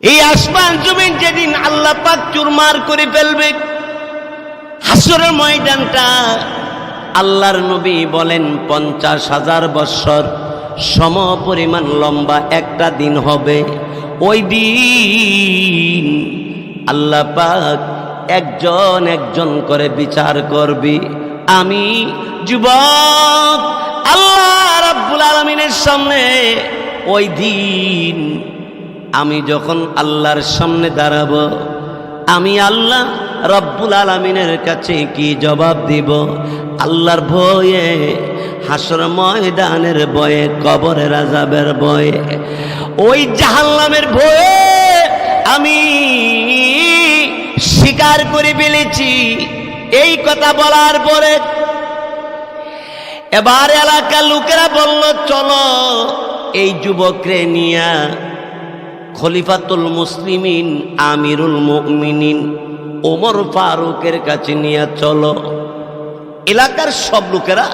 এই আসমান জমিন যেদিন আল্লাহ পাক চুরমার করে ফেলবে, হাসরের ময়দানটা আল্লাহর নবী বলেন 50,000 বৎসর সম পরিমাণ লম্বা একটা দিন হবে। ওই দিন আল্লাহ পাক একজন একজন করে বিচার করবে। আমি যুবক আল্লাহ রাব্বুল আলামিনের সামনে ওই দিন আমি যখন আল্লাহর সামনে দাঁড়াবো, আমি আল্লাহ রব্বুল আলামিনের কাছে কি জবাব দিব? আল্লাহর ভয়ে, হাসর ময়দানের ভয়ে, কবরের আযাবের ভয়ে, ওই জাহান্নামের ভয়ে আমি স্বীকার করে ফেলেছি। এই কথা বলার পরে এবার এলাকার লোকেরা বলল, চলো এই যুবকরে নিয়া খলিফাতুল মুসলিমিন আমিরুল মুমিনিন ওমর ফারুকের কাছে নিয়ে চলো। এলাকার সব লোকেরা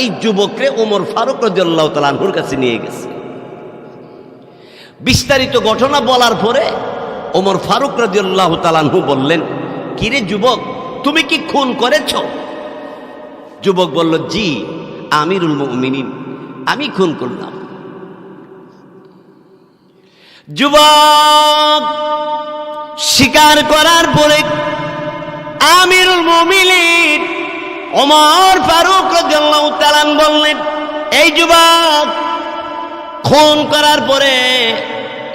এই যুবকরে ওমর ফারুক রাদিয়াল্লাহু তাআলা আনহুর কাছে নিয়ে গেছে। বিস্তারিত ঘটনা বলার পরে ওমর ফারুক রাদিয়াল্লাহু তাআলা আনহু বললেন, কিরে যুবক, তুমি কি খুন করেছ? যুবক বলল, জি আমিরুল মুমিনিন, আমি খুন করলাম। যুবক স্বীকার করার পরে আমিরুল মুমিনিন ওমর ফারুক রাদিয়াল্লাহু তাআলা বললেন, এই যুবক, খুন করার পরে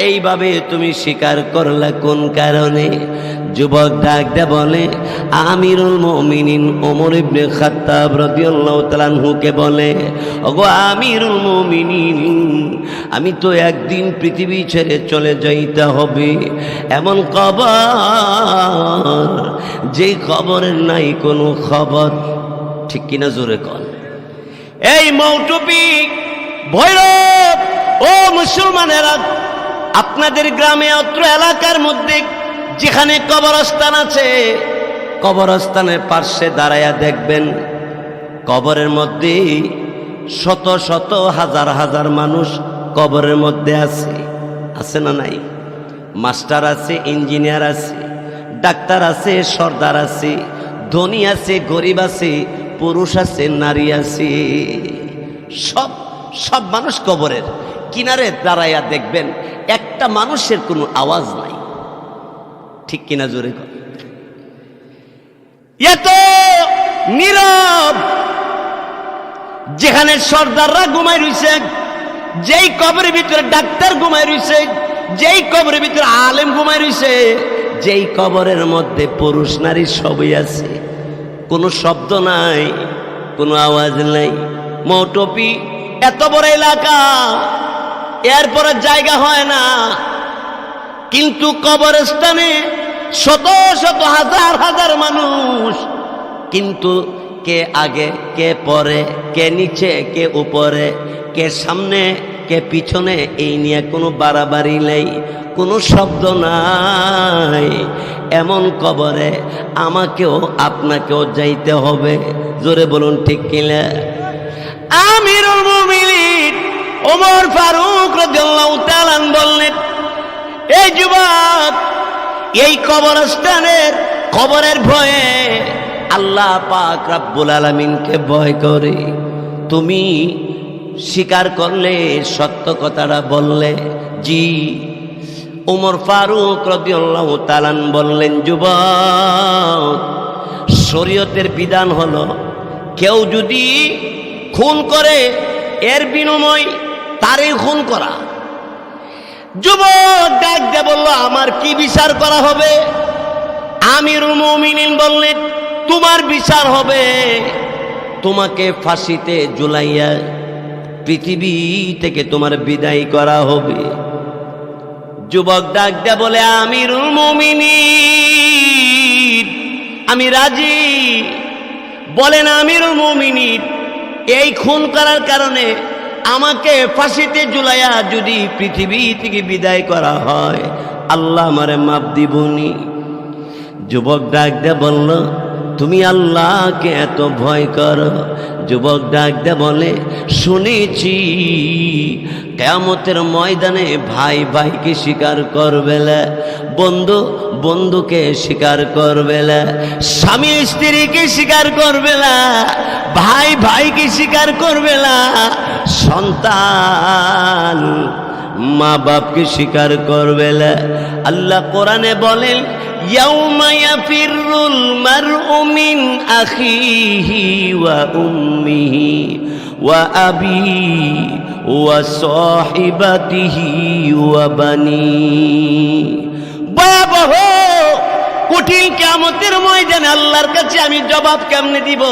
এইভাবে তুমি স্বীকার করলা কোন কারণে? যুবক ডাক দে বলে, আমিরুল মুমিনিন ওমর ইবনে খাত্তাব রাদিয়াল্লাহু তাআলা আনহুকে বলে, ওগো আমিরুল মুমিনিন, আমি তো একদিন পৃথিবী ছেড়ে চলে যাইতে হবে। এমন কবর, যেই খবরের নাই কোনো খবর, ঠিক কিনা জোরে কর। এই মৌটুপি ভৈরব ও মুসলমানেরা, আপনাদের গ্রামে অত্র এলাকার মধ্যে যেখানে কবরস্থান আছে, কবরস্থানের পাশে দাঁড়ায়া দেখবেন কবরের মধ্যে শত শত হাজার হাজার মানুষ কবরের মধ্যে আছে। আছে না নাই? মাস্টার আছে, ইঞ্জিনিয়ার আছে, ডাক্তার আছে, সর্দার আছে, ধনী আছে, গরিব আছে, পুরুষ আছে, নারী আছে, সব সব মানুষ কবরের কিনারে দাঁড়াইয়া দেখবেন একটা মানুষের কোনো আওয়াজ নাই, ঠিক কিনা জোরে কর। এত নীরব, যেখানে সর্দাররা ঘুমাই রইছে, যেই কবরের ভিতরে ডাক্তার ঘুমাই রইছে, যেই কবরের ভিতরে আলেম ঘুমাই রইছে, যেই কবরের মধ্যে পুরুষ নারী সবই আছে, কোনো শব্দ নাই, কোনো আওয়াজ নাই। মৌটপি এত বড় এলাকা, এরপরে জায়গা হয় না, কিন্তু কবরস্থানে শত শত হাজার হাজার মানুষ, কিন্তু কে আগে, কে পরে, কে নিচে, কে উপরে, কে সামনে, কে পিছনে, এই নিয়ে কোনো বাড়াবাড়ি নেই, কোনো শব্দ নাই। এমন কবরে আমাকেও আপনাকেও যাইতে হবে। জোরে বলুন ঠিক কিনা? আমিরুল মুমিনিন ওমর ফারুক রাদিয়াল্লাহু তাআলা বললেন, এই যুবক, এই কবরস্থানের কবরের ভয়ে আল্লাহ পাক রব্বুল আলামিনকে ভয় করে তুমি স্বীকার করলে, সত্য কথাটা বললে। জি। ওমর ফারুক রাদিয়াল্লাহু তাআলা বললেন, যুবক, শরীয়তের বিধান হলো কেউ যদি খুন করে এর বিনিময় তারে খুন করা। যুবক ডাক দিয়ে বলল, আমার কি বিচার করা হবে? আমিরুল মুমিনিন বললেন, তোমার বিচার হবে, তোমাকে ফাঁসিতে ঝুলাইয়া পৃথিবী থেকে তোমার বিদায় করা হবে। যুবক ডাক দিয়ে বলে, আমিরুল মুমিনিন, আমি রাজি। বলেন, আমিরুল মুমিনিন, এই খুন করার কারণে আমাকে ফাঁসিতে ঝুলাইয়া যদি পৃথিবী থেকে বিদায় করা হয়, আল্লাহ আমারে মাফ দিবনি। যুবক ডাক দিয়ে বলল, তুমি আল্লাহকে এত ভয় করো। যুবক ডাক দে বলে, শুনেছি কিয়ামতের ময়দানে ভাই ভাইকে স্বীকার করবে না, বন্ধু বন্ধুকে স্বীকার করবে না, স্বামী স্ত্রীকে স্বীকার করবে না, ভাই ভাইকে স্বীকার করবে না, সন্তান মা বাপকে স্বীকার করবে না। আল্লাহ কোরআনে বলেন, ইয়াউমা ইয়াফিরুল মারউ মিন আখিহি ওয়া উম্মিহি ওয়া আবিহি ওয়া সাহিবাতিহি ওয়া বানিহি। ভয়াবহ কঠিন কিয়ামতের ময়দানে আল্লাহর কাছে আমি জবাব কেমনে দিব?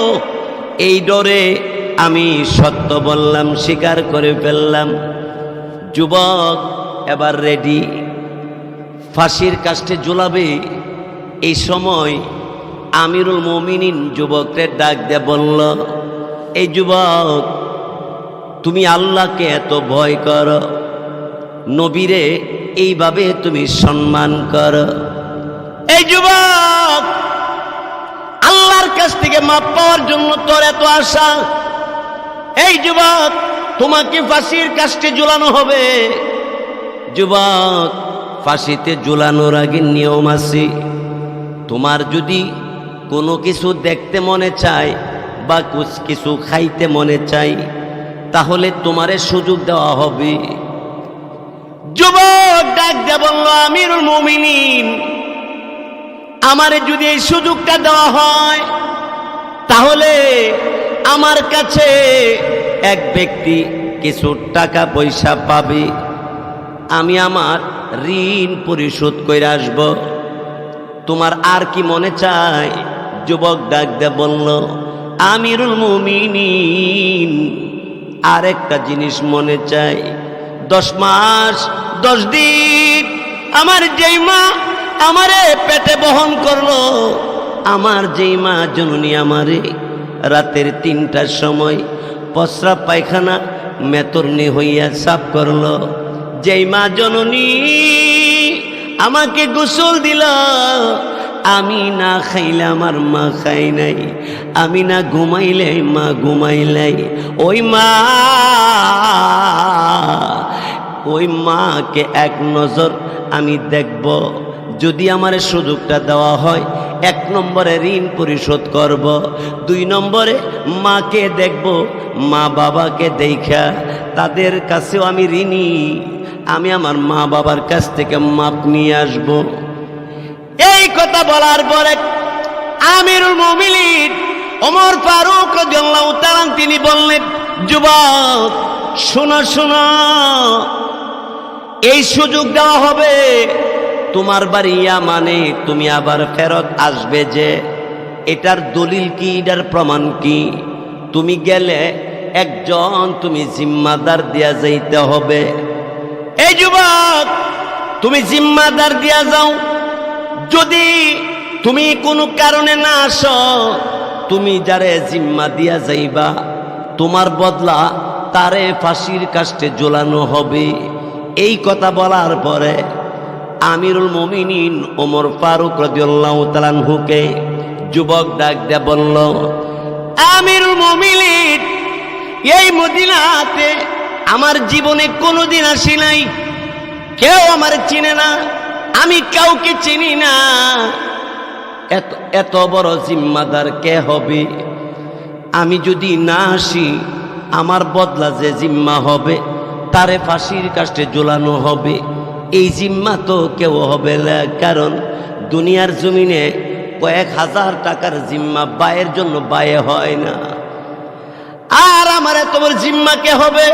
এই ডরে আমি সত্য বললাম, স্বীকার করে ফেললাম। যুবক এবার রেডি, ফাঁসির কাস্টে ঝুলাবে। এই সময় আমিরুল মুমিনিন যুবককে ডাক দিয়ে বলল, এই যুবক, তুমি আল্লাহকে এত ভয় করো, নবীরে এইভাবে তুমি সম্মান করো। এই যুবক, আল্লাহর কাছ থেকে মাপ পাওয়ার জন্য তোর এত আশা। এই যুবক, তোমাকে ফাঁসির কাস্টে ঝুলানো হবে। যুবক, ফাঁসিতে ঝুলানোর আগে নিয়ম আছে। তোমার যদি কোনো কিছু দেখতে মনে চায় বা কিছু খাইতে মনে চাই, তাহলে তোমারে সুযোগ দেওয়া হবে। যুবক ডাক দিয়ে বলল, আমিরুল মুমিনিন, আমারে যদি এই সুযোগটা দেওয়া হয়, তাহলে আমার কাছে এক ব্যক্তি কিছু টাকা পয়সা পাবে, আমি আমার ঋণ পরিশোধ করে আসব। তোমার আর কি মনে চায়? যুবক ডাক দিয়ে বলল, আমিরুল মুমিনিন, আর একটা জিনিস মনে চাই। 10 মাস 10 দিন আমার যেই মা আমারে পেটে বহন করলো, আমার যেই মা জননী আমারে রাতের 3টার সময় প্রস্রাব পায়খানা মেতরনি হইয়া সাফ করলো, যেই মা জননী আমাকে গোসল দিল, আমি না খাইলে আমার মা খাই নাই, আমি না ঘুমাইলে মা ঘুমাই নাই, ওই মাকে এক নজর আমি দেখব। যদি আমার সুযোগটা দেওয়া হয়, 1 নম্বরে ঋণ পরিশোধ করব, 2 নম্বরে মাকে দেখব, মা বাবাকে দেখা তাদের কাছেও আমি ঋণী, আমি আমার মা বাবার কাছ থেকে মাপ নিয়ে আসব। এই কথা বলার পরে আমিরুল মুমিনিন ওমর ফারুক রাদিয়াল্লাহু তাআলা তিনি বললেন, যুবক শোনো শোনো, এই সুযোগ দেওয়া হবে, তোমার বাড়ি ইয়ামানে, তুমি আবার ফেরত আসবে যে, এটার দলিল কি, এটার প্রমাণ কি? তুমি গেলে একজন তুমি জিম্মাদার দিয়া যাইতে হবে। এই যুবক, তুমি জিম্মাদার দিয়া যাও। যদি তুমি কোনো কারণে না আসো, তুমি যারে জিম্মা দিয়া যাইবা, তোমার বদলা তারে ফাঁসির কাস্টে ঝোলানো হবে। এই কথা বলার পরে আমিরুল মুমিনিন ওমর ফারুক রাদিয়াল্লাহু তাআলা আনহুকে যুবক ডাক দিয়ে বলল, আমিরুল মুমিনিন, এই মদিনাতে আমার জীবনে কোনোদিন আসি নাই, কেউ আমার চিনে না, আমি কাউকে চিনি না, এত বড় জিম্মাদার কে হবে? আমি যদি না আসি, আমার বদলা যে জিম্মা হবে তারে ফাঁসির কাস্টে ঝোলানো হবে। এই জিম্মা তো কেউ হবে না, কারণ দুনিয়ার জমিনে কয়েক হাজার টাকার জিম্মা বায়ের জন্য বায়ে হয় না, আর আমার তোমার জিম্মা কে হবে?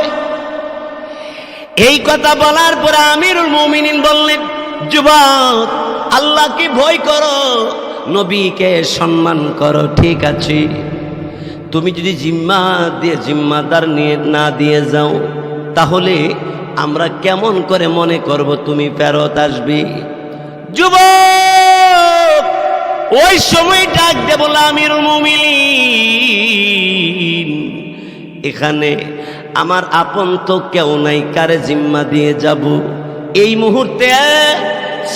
এই কথা বলার পরে আমিরুল মুমিনিন বললেন, যুবক, আল্লাহকে ভয় করো, নবীকে সম্মান করো, ঠিক আছে, তুমি যদি জিম্মাদার নিয়ে না দিয়ে যাও, তাহলে আমরা কেমন করে মনে করব তুমি ফেরত আসবে? যুবক ওই সময় ডাক দে বলে, আমিরুল মুমিনিন, এখানে আমার আপন তো কেউ নাই, কারে জিম্মা দিয়ে যাব? এই মুহূর্তে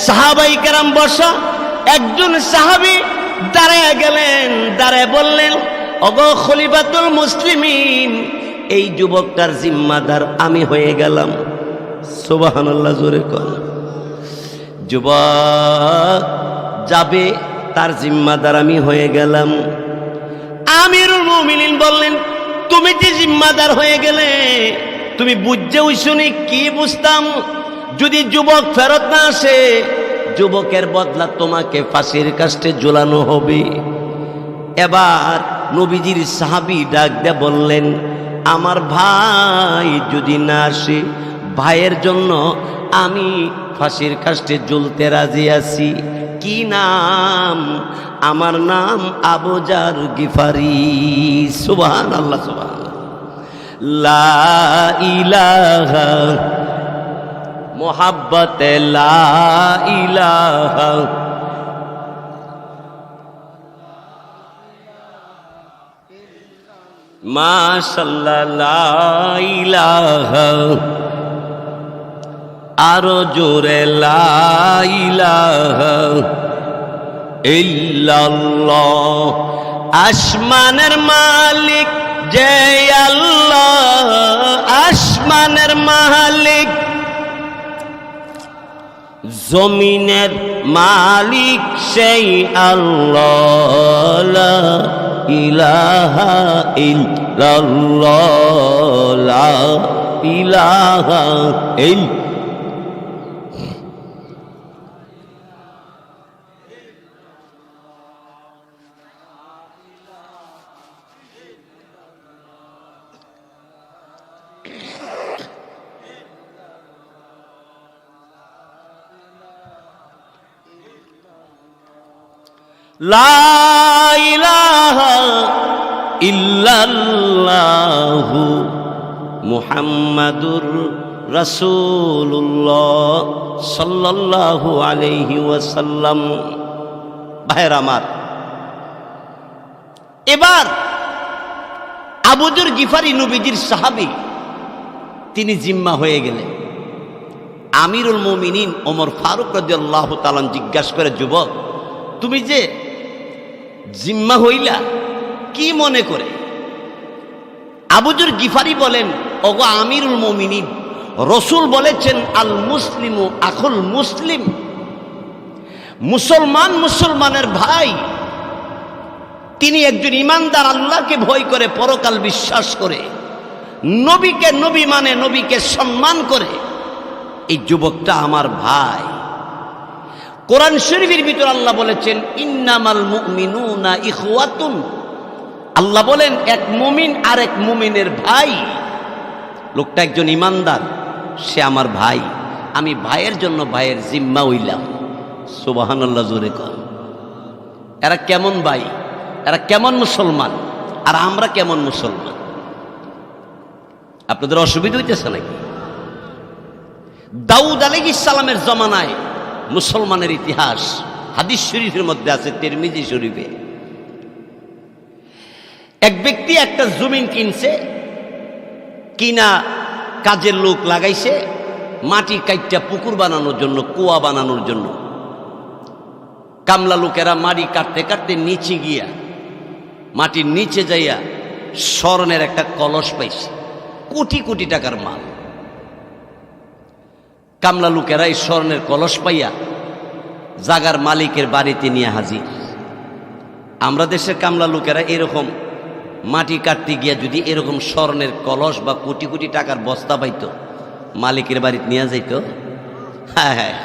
সাহাবাই কেরাম বসা, একজন সাহাবী দাঁড়ায় গেলেন, দাঁড়ায় বললেন, ওগো খলিফাতুল মুসলিমিন, এই যুবকটার জিম্মাদার আমি হয়ে গেলাম। সুবহানাল্লাহ, জোরে কর। যুবক যাবে, তার জিম্মাদার আমি হয়ে গেলাম। আমিরুল মুমিনিন বললেন, তুমি যে জিম্মাদার হয়ে গেলে, তুমি বুঝছে শুনি কি বুঝতাম? যদি যুবক ফেরত না আসে, যুবকের বদলা তোমাকে ফাঁসির কাস্টে ঝুলানো হবে। এবার নবীজির সাহাবী ডাক দিয়ে বললেন, আমার ভাই যদি না আসে, ভাইয়ের জন্য আমি ফাঁসির কাস্টে ঝুলতে রাজি আছি। কি নাম? আমার নাম আবু জার গিফারি। সুবহানাল্লাহ, সুবহানাল্লাহ। লা ইলাহা মোহাব্বতে লা ইলাহা মাশাআল্লাহ লা ইলাহা, আরো জোরে লা ইলাহা ইল্লাল্লাহ। আসমানের মালিক যে আল্লাহ, আসমানের মালিক, জমিনের মালিক সেই আল্লাহ। লা ইলাহা ইল্লাল্লাহ, লা ইলাহা ইল্লাল্লাহ। লা ইলাহা ইল্লাল্লাহু মুহাম্মাদুর রাসূলুল্লাহ সাল্লাল্লাহু আলাইহি ওয়াসাল্লাম। ভাইরা আমার, এবার আবু যর গিফারি নবীজির সাহাবী, তিনি জিম্মা হয়ে গেলেন। আমিরুল মুমিনিন ওমর ফারুক রাদিয়াল্লাহু তাআলা জিজ্ঞাসা করে, যুবক তুমি যে জিম্মা হইলা, কি মনে করে? আবু যর গিফারি বলেন, ওগো আমিরুল মুমিনিন, রাসূল বলেছেন আল মুসলিমু আখুল মুসলিম, মুসলমান মুসলমানের ভাই। তিনি একজন ইমানদার, আল্লাহকে ভয় করে, পরকাল বিশ্বাস করে, নবীকে নবী মানে, নবীকে সম্মান করে। এই যুবকটা আমার ভাই। কোরআন শরীফের ভিতর আল্লাহ বলেছেন, ইন্নামাল মুমিনুনা ইখওয়াতুন। আল্লাহ বলেন এক মুমিন আর এক মুমিনের ভাই। লোকটা একজন ইমানদার, সে আমার ভাই। আমি ভাইয়ের জন্য ভাইয়ের জিম্মা হইলাম। সুবহানাল্লাহ, জোরে কর। এরা কেমন ভাই, এরা কেমন মুসলমান, আর আমরা কেমন মুসলমান? আপনাদের অসুবিধা হইতেছে নাকি? দাউদ আলাইহিস সালামের জমানায় মুসলমানের ইতিহাস হাদিস শরীফের মধ্যে আছে, তিরমিজি শরীফে। এক ব্যক্তি একটা জমিন কিনছে, কিনা কাজের লোক লাগাইছে, মাটি কাইটটা পুকুর বানানোর জন্য, কুয়া বানানোর জন্য। কামলা লোকেরা মাটি কাটতে কাটতে নিচে গিয়া, মাটির নিচে যাইয়া স্বর্ণের একটা কলস পাইছে, কোটি কোটি টাকার মাল। কামলা লোকেরা এই স্বর্ণের কলস পাইয়া জাগার মালিকের বাড়িতে নিয়ে হাজির। আমরা দেশের কামলা লোকেরা এরকম মাটি কাটতে গিয়া যদি এরকম স্বর্ণের কলস বা কোটি কোটি টাকার বস্তা পাইত, মালিকের বাড়িতে নিয়ে যাইত। হ্যাঁ হ্যাঁ,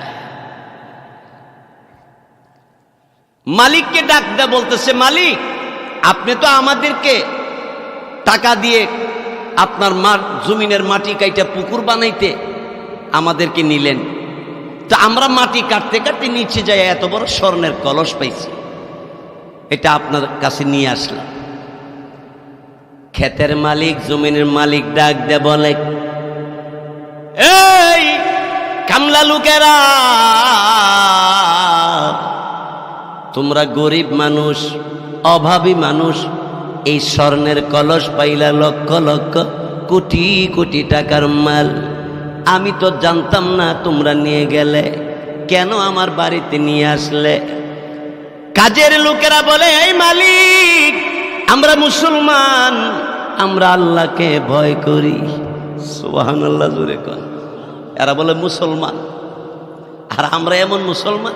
মালিককে ডাক দেয়া বলতেছে, মালিক আপনি তো আমাদেরকে টাকা দিয়ে আপনার জমিনের মাটি কাইটা পুকুর বানাইতে আমাদেরকে নিলেন, তা আমরা মাটি কাটতে কাটতে নিচে যাই এত বড় স্বর্ণের কলস পাইছি, এটা আপনার কাছে নিয়ে আসলাম। ক্ষেতের মালিক, জমিনের মালিক ডাক দে বলে, এই কামলা লোকেরা, তোমরা গরিব মানুষ, অভাবী মানুষ, এই স্বর্ণের কলস পাইলা লক্ষ লক্ষ কোটি কোটি টাকার মাল। আমি তো জানতাম না তোমরা নিয়ে গেলে, কেন আমার বাড়িতে নিয়ে আসলে? কাজের লোকেরা বলে, এই মালিক, আমরা মুসলমান, আমরা আল্লাহকে ভয় করি। সুবহানাল্লাহ, জোরে কর। এরা বলে মুসলমান, আর আমরা এমন মুসলমান,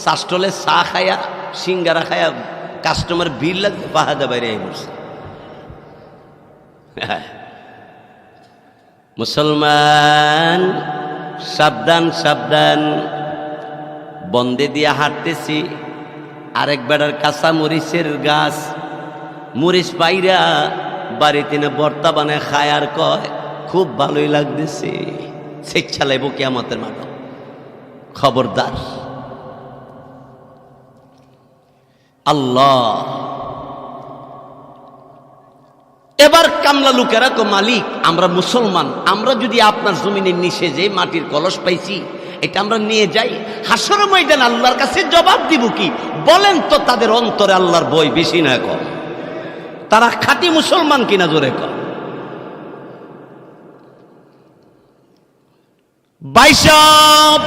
শাস্টলে চা খায়া সিঙ্গারা খায়া কাস্টমার ভিড় লাগবে, বাহাদা বাইরে এই বসে। মুসলমান, সাবধান সাবধান। বন্দে দিয়া হাঁটতেছি, আরেক বেড়ার কাঁচা মরিচের গাছ, মরিচ পাইরা বাড়িতে না ভর্তা বানায় খায়, আর কয় খুব ভালোই লাগতেছে, স্বেচ্ছা লাইব কিয়ামতের মাঠ। খবরদার। আল্লাহ। এবার কামলা লোকেরা কো, মালিক, আমরা মুসলমান, আমরা যদি আপনার জমিনের নিচে যে মাটির কলস পাইছি, এটা আমরা নিয়ে যাই, হাসর ময়দান আল্লাহর কাছে জবাব দিব কি? বলেন তো, তাদের অন্তরে আল্লাহর ভয় বেশি না কম? তারা খাঁটি মুসলমান কিনা, জোরে কম? বাইশাব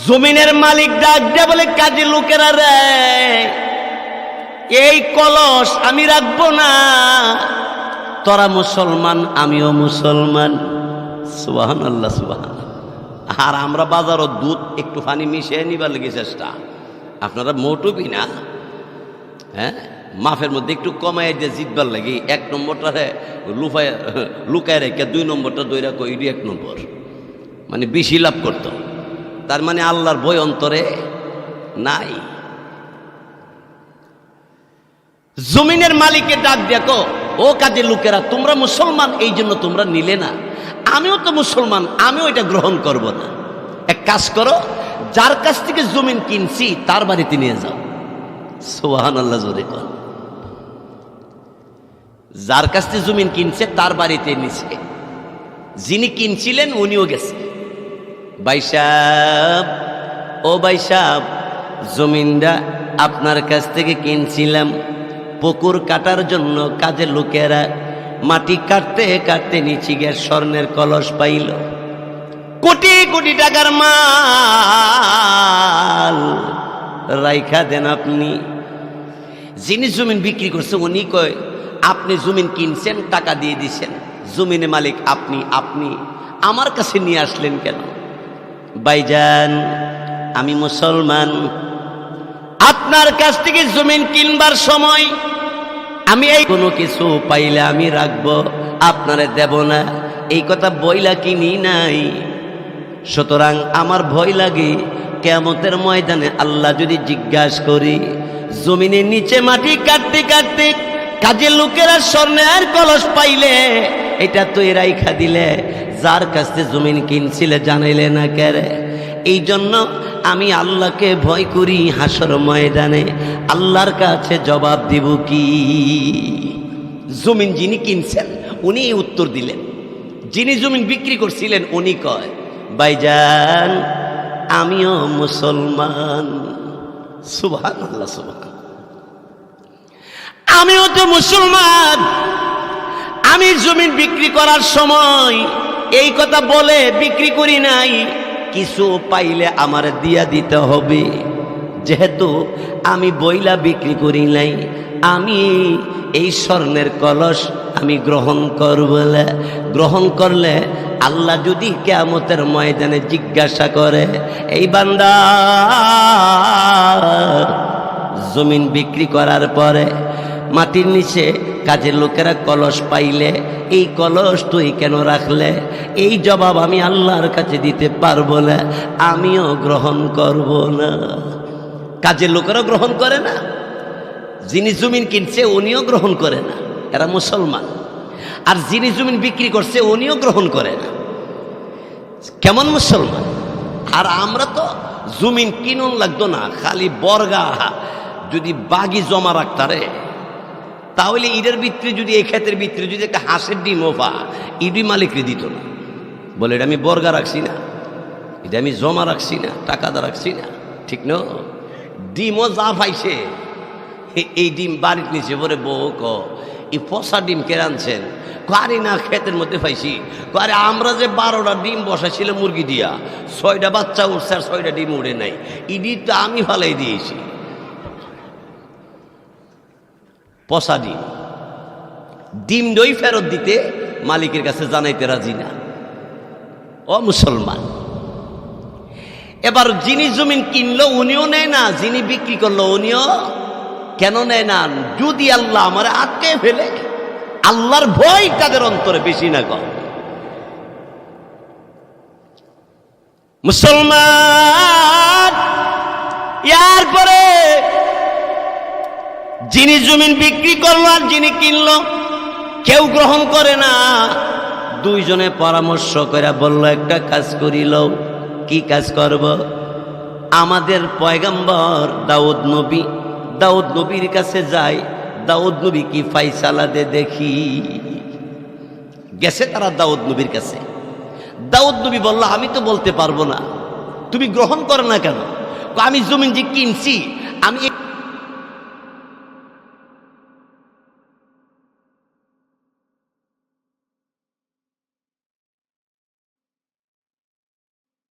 জমিনের মালিক ডাক দেয়া বলে, কাজী লোকেরা রে, এই কলস আমি রাখবো না। তোরা মুসলমান, আমিও মুসলমান। সুবহানাল্লাহ, সুবহানাল্লাহ। আর আমরা বাজারও দুধ একটু পানি মিশিয়ে নিবার লেগে চেষ্টা, আপনারা মোটুবি না, হ্যাঁ, মাফের মধ্যে একটু কমাই দিয়ে জিতবার লাগে। এক নম্বরটা লুকায় রেখে 2 নম্বরটা দইরা কইরি 1 নম্বর, মানে বেশি লাভ করত। তার মানে আল্লাহর ভয় অন্তরে নাই। জমিনের মালিকে ডাক দেখো, ও কাজের লোকেরা, তোমরা মুসলমান, এই জন্য তোমরা নিলে না। আমিও তো মুসলমান, আমিও এটা গ্রহণ করব না। এক কাজ করো, যার কাছ থেকে জমিন কিনছি তার বাড়িতে নিয়ে যাও। সুবহানাল্লাহ, জোরে কর। যার কাছ থেকে জমিন কিনছে তার বাড়িতে নিছে, যিনি কিনছিলেন উনিও গেছে। ভাই সাহেব, ও ভাই সাহেব, জমিনটা আপনার কাছ থেকে কিনছিলাম পুকুর কাটার জন্য। কাজের লোকেরা মাটি কাটতে কাটতে নিচে গিয়ে স্বর্ণের কলস পাইল, কোটি কোটি টাকার মাল। রাইখা দেন আপনি। যিনি জমিন বিক্রি করছে উনি কয়, আপনি জমিন কিনছেন, টাকা দিয়ে দিছেন, জমিনের মালিক আপনি, আপনি আমার কাছে নিয়ে আসলেন কেন? ভাইজান, আমি মুসলমান, আপনার কাছ থেকে জমিন কিনবার সময় আমি এই কোনো কিছু পাইলে আমি রাখবো, আপনারে দেব না, এই কথা বইলা কিনি নাই। সুতরাং আমার ভয় লাগে কিয়ামতের ময়দানে আল্লাহ যদি জিজ্ঞাসা করি, জমিনের নিচে মাটি কাটতে কাটতে কাজের লোকেরা স্বর্ণের কলস পাইলে, এটা তো রাইখা দিলে, যার কাছে জমিন কিনছিলে জানাইলে না কেরে? এই জন্য আমি আল্লাহকে ভয় করি, হাসর ময়দানে আল্লাহর কাছে জবাব দিব কি? জমিন যিনি কিনছেন উনি উত্তর দিলেন, যিনি জমিন বিক্রি করছিলেন উনি কয়, ভাইজান, আমিও মুসলমান। সুবহানাল্লাহ, সুবহানাল্লাহ। আমিও তো মুসলমান, আমি জমিন বিক্রি করার সময় এই কথা বলে বিক্রি করি নাই, কিছু পাইলে আমার দিয়া দিতে হবে। যেহেতু আমি বইলা বিক্রি করি নাই, আমি এই স্বর্ণের কলস আমি গ্রহণ করব। গ্রহণ করলে আল্লাহ যদি কিয়ামতের ময়দানে জিজ্ঞাসা করে, এই বান্দা জমিন বিক্রি করার পরে মাটির নিচে কাজের লোকেরা কলস পাইলে, এই কলস তুই কেন রাখলে? এই জবাব আমি আল্লাহর কাছে দিতে পারবো না, আমিও গ্রহণ করব না। কাজের লোকেরা গ্রহণ করে না, যিনি জমিন কিনছে উনিও গ্রহণ করে না, এরা মুসলমান। আর যিনি জমিন বিক্রি করছে উনিও গ্রহণ করে না। কেমন মুসলমান? আর আমরা তো জমিন কিনুন লাগতো না, খালি বর্গা যদি বাগি জমা রাখতারে, তাহলে ঈদের ভিতরে যদি এই ক্ষেতের ভিতরে যদি একটা হাঁসের ডিম ওফা, ইডি মালিকরে দিত না, বলে এটা আমি বর্গা রাখছি না, এটা আমি জমা রাখছি না, টাকাদা রাখছি না, ঠিক না? ডিমও যা পাইছে এই ডিম বাড়ির নিচে পরে বউ ক, এই পচা ডিম কে আনছেন? আরে না, ক্ষেতের মধ্যে পাইছি। আরে আমরা যে 12টা ডিম বসাইছিলাম মুরগি দিয়া, 6টা বাচ্চা উঠছে আর 6টা ডিম উড়ে নাই, ইডি তো আমি ফালাই দিয়েছি। পচা ডিম, ডিম দই ফেরত দিতে মালিকের কাছে জানাইতে রাজি না। ও মুসলমান, এবার যিনি জমিন কিনলো উনিও নেয় না, যিনি বিক্রি করলো উনিও কেন নেয় না? যদি আল্লাহ আমার আটকে ফেলে, আল্লাহর ভয় তাদের অন্তরে বেশি না কম। মুসলমান, এরপরে যিনি জমিন বিক্রি করলো আর যিনি কিনলো কেউ গ্রহণ করে না। দুইজনে পরামর্শ করে বলল, একটা কাজ করিল। কি কাজ করব? আমাদের পয়গম্বর দাউদ নবীর কাছে যাই, দাউদ নবী কি ফাইসালা দে দেখি। গেছে তারা দাউদ নবীর কাছে। দাউদ নবী বলল, আমি তো বলতে পারবো না, তুমি গ্রহণ করো না কেন? আমি জমিন যে কিনছি, আমি